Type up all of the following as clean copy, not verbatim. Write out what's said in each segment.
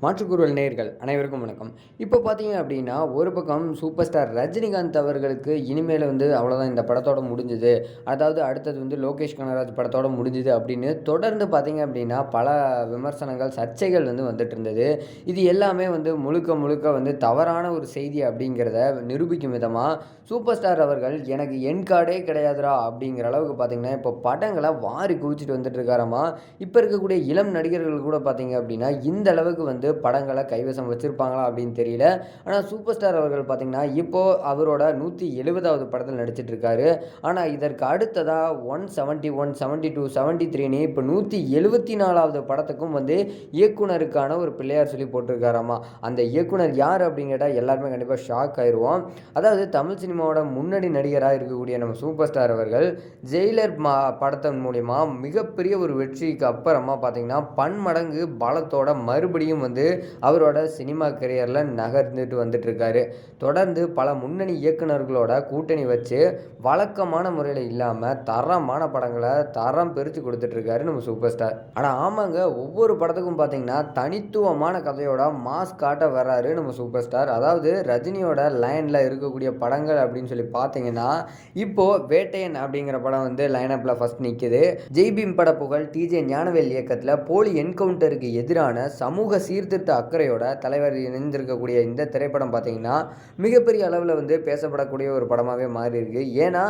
மாற்றுக்குரல் நேயர்கள் அனைவருக்கும் வணக்கம். இப்போ பார்த்தீங்க அப்படின்னா, ஒரு பக்கம் சூப்பர் ஸ்டார் ரஜினிகாந்த் அவர்களுக்கு இனிமேல் அவ்வளோதான், இந்த படத்தோட முடிஞ்சுது. அதாவது அடுத்தது லோகேஷ் கனகராஜ் படத்தோட முடிஞ்சுது அப்படின்னு தொடர்ந்து பார்த்தீங்க அப்படின்னா, பல விமர்சனங்கள், சர்ச்சைகள் வந்துட்டு இருந்தது. இது எல்லாமே முழுக்க முழுக்க தவறான ஒரு செய்தி அப்படிங்கிறத நிரூபிக்கும் விதமாக சூப்பர் ஸ்டார் அவர்கள் எனக்கு என் கார்டே கிடையாதுடா அப்படிங்கிற அளவுக்கு பார்த்தீங்கன்னா, இப்போ படங்களை வாரி குவிச்சிட்டு வந்துட்டு இருக்காராமா. இப்போ இருக்கக்கூடிய இளம் நடிகர்கள் கூட பார்த்தீங்க அப்படின்னா, இந்த அளவுக்கு படங்களை கைவசம் வச்சுருப்பாங்களா அப்படின்னு தெரியல. ஆனால் சூப்பர் ஸ்டார் அவர்கள் பார்த்திங்கன்னா இப்போது அவரோட 170வது படத்தில் நடிச்சிட்டு இருக்காரு. ஆனால் இதற்கு அடுத்ததாக 171, 72, 73ன்னு இப்போ 174வது படத்துக்கும் இயக்குனருக்கான ஒரு பிள்ளையார் சொல்லி போட்டிருக்காராமா. அந்த இயக்குனர் யார் அப்படின்னு கேட்டால் எல்லாருமே கண்டிப்பாக ஷாக் ஆயிடுவோம். அதாவது தமிழ் சினிமாவோட முன்னணி நடிகராக இருக்கக்கூடிய நம்ம சூப்பர் ஸ்டார் அவர்கள் ஜெயிலர் படத்தின் மூலிமா மிகப்பெரிய ஒரு வெற்றிக்கு அப்புறமா பார்த்திங்கன்னா பன்மடங்கு பலத்தோட மறுபடியும் அவரோட சினிமா கரியரில் நகர்ந்துட்டு வந்துட்டு இருக்காரு. தொடர்ந்து பல முன்னணி இயக்குநர்களோட கூட்டணி வச்சு வழக்கமான முறையில் இல்லாமல் தரமான படங்களை தரம் பிரித்து கொடுத்துட்டு இருக்காரு நம்ம சூப்பர் ஸ்டார். ஆனால் ஆமாங்க, ஒவ்வொரு படத்துக்கும் பார்த்தீங்கன்னா தனித்துவமான கதையோட மாஸ் காட்ட வர்றாரு நம்ம சூப்பர் ஸ்டார். அதாவது ரஜினியோட லைனில் இருக்கக்கூடிய படங்கள் அப்படின்னு சொல்லி பார்த்தீங்கன்னா, இப்போது வேட்டையன் அப்படிங்கிற படம் லைனப்பில் ஃபர்ஸ்ட் நிற்குது. ஜெய்பீம் பட புகழ் டிஜே ஞானவேல் இயக்கத்தில் போலி என்கவுண்டருக்கு எதிரான சமூக சீர்திருத்த அக்கறையோட தலைவர் இணைந்திருக்கக்கூடிய இந்த திரைப்படம் பார்த்தீங்கன்னா மிகப்பெரிய அளவில் பேசப்படக்கூடிய ஒரு படமாகவே மாறி இருக்கு. ஏன்னா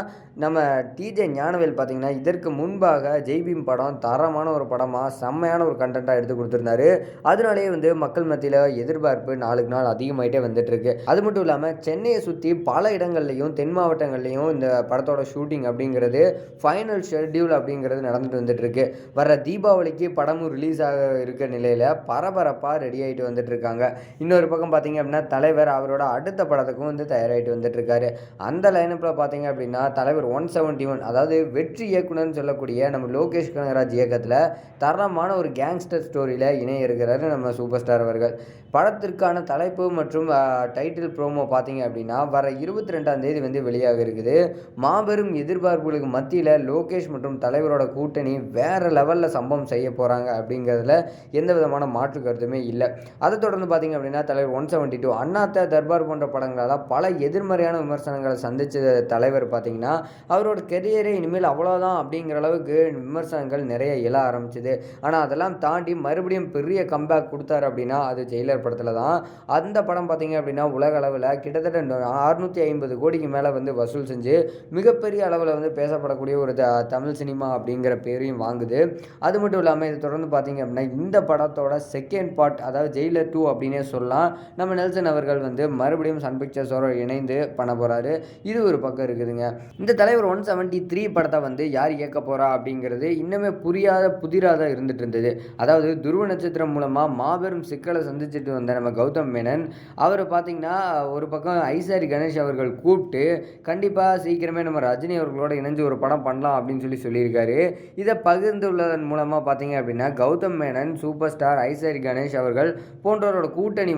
நம்ம டிஜே ஞானவேல் பார்த்தீங்கன்னா இதற்கு முன்பாக ஜெய்பீம் படம் தரமான ஒரு படமாக செம்மையான ஒரு கண்டென்ட்டாக எடுத்து கொடுத்துருந்தாரு. அதனாலேயே மக்கள் மத்தியில் எதிர்பார்ப்பு நாளுக்கு நாள் அதிகமாகிட்டே வந்துட்டு இருக்கு. அது மட்டும் இல்லாமல் சென்னையை சுற்றி பல இடங்கள்லையும் தென் மாவட்டங்கள்லையும் இந்த படத்தோட ஷூட்டிங் அப்படிங்கிறது ஃபைனல் ஷெட்யூல் அப்படிங்கிறது நடந்துட்டு வந்துட்டு இருக்கு. வர தீபாவளிக்கு படமும் ரிலீஸ் ஆக இருக்க நிலையில் பரபரப்பாக ரெடி ஆகிட்டு வந்துட்டு இருக்காங்க. இன்னொரு பக்கம் பார்த்தீங்க அப்படின்னா தலைவர் அவரோட அடுத்த படத்துக்கும் தயாராகிட்டு வந்துட்டு இருக்காரு. அந்த லைனப்பில் பார்த்தீங்க அப்படின்னா தலைவர் 171, அதாவது வெற்றி இயக்குனர்னு சொல்லக்கூடிய நம்ம லோகேஷ் கனகராஜ் இயக்கத்தில் தரமான ஒரு கேங்ஸ்டர் ஸ்டோரியில் இணைய இருக்கிறாரு நம்ம சூப்பர் ஸ்டார் அவர்கள். படத்திற்கான தலைப்பு மற்றும் டைட்டில் ப்ரோமோ பார்த்தீங்க அப்படின்னா வர 22ஆம் தேதி வெளியாக இருக்குது. மாபெரும் எதிர்பார்ப்புகளுக்கு மத்தியில் லோகேஷ் மற்றும் தலைவரோட கூட்டணி வேற லெவலில் சம்பவம் செய்ய போகிறாங்க அப்படிங்கிறதுல எந்த விதமான மாற்று கருத்துமே இல்லை. அதை தொடர்ந்து பார்த்தீங்க அப்படின்னா தலைவர் 172, அண்ணாத்த தர்பார் போன்ற படங்களால் பல எதிர்மறையான விமர்சனங்களை சந்தித்த தலைவர் பார்த்தீங்கன்னா அவரோட கெரியரே இனிமேல் அவ்வளோதான் அப்படிங்கிற அளவுக்கு விமர்சனங்கள் நிறைய எழ ஆரம்பிச்சுது. ஆனால் அதெல்லாம் தாண்டி மறுபடியும் பெரிய கம்பேக் கொடுத்தாரு அப்படின்னா அது ஜெயிலர் படத்தில் தான். அந்த படம் பார்த்தீங்க அப்படின்னா உலக அளவில் கிட்டத்தட்ட 650 கோடிக்கு மேலே வசூல் செஞ்சு மிகப்பெரிய அளவில் பேசப்படக்கூடிய ஒரு தமிழ் சினிமா அப்படிங்கிற பேரையும் வாங்குது. அது மட்டும் இல்லாமல் இதை தொடர்ந்து பார்த்தீங்க அப்படின்னா இந்த படத்தோட செகண்ட் பார்ட், அதாவது ஜெயிலர் 2 அப்படின்னே சொல்லலாம், நம்ம நெல்சன் அவர்கள் மறுபடியும் சன் பிக்சர்ஸோட இணைந்து பண்ண போகிறாரு. இது ஒரு பக்கம் இருக்குதுங்க. இந்த தலைவர் 173 படத்தை யார் இயக்க போகிறா அப்படிங்கிறது இன்னுமே புரியாத புதிராக தான் இருந்துட்டு இருந்தது. அதாவது துருவ நட்சத்திரம் மூலமாக மாபெரும் சிக்கலை சந்திச்சுட்டு வந்த நம்ம கௌதம் மேனன் அவர் பார்த்தீங்கன்னா ஒரு பக்கம் ஐசாரி கணேஷ் அவர்கள் கூப்பிட்டு கண்டிப்பாக சீக்கிரமே நம்ம ரஜினி அவர்களோட இணைஞ்சு ஒரு படம் பண்ணலாம் அப்படின்னு சொல்லியிருக்காரு. இதை பகிர்ந்துள்ளதன் மூலமாக பார்த்தீங்க அப்படின்னா கௌதம் மேனன், சூப்பர் ஸ்டார், ஐசாரி கணேஷ் அவர்கள் போன்றவரோட கூட்டணி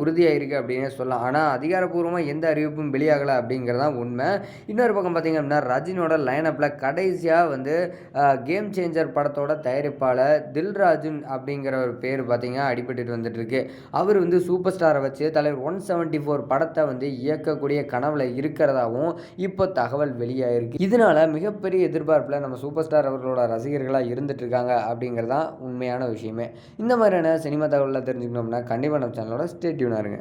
உறுதியாக இருக்குது அப்படின்னு சொல்லலாம். ஆனால் அதிகாரப்பூர்வமாக எந்த அறிவிப்பும் வெளியாகலை அப்படிங்கிறதான் உண்மை. இன்னொரு பக்கம் பார்த்தீங்க அப்படின்னா ரஜினியோட லைனப்பில் கடைசியாக கேம் சேஞ்சர் படத்தோட தயாரிப்பாளர் தில்ராஜுன் அப்படிங்கிற ஒரு பேர் பார்த்தீங்கன்னா அடிபட்டு வந்துட்டு இருக்கு. அவர் சூப்பர் ஸ்டாரை வச்சு தலைவர் 174 படத்தை இயக்கக்கூடிய கனவுல இருக்கிறதாவும் இப்போ தகவல் வெளியாயிருக்கு. இதனால மிகப்பெரிய எதிர்பார்ப்பில் நம்ம சூப்பர் ஸ்டார் அவர்களோட ரசிகர்களாக இருந்துட்டு இருக்காங்க அப்படிங்கிறதான் உண்மையான விஷயமே. இந்த மாதிரியான சினிமா தகவலில் தெரிஞ்சுக்கணும்னா கண்டிப்பாக நம்ம சேனலோட ஸ்டே டியூனாக இருங்க.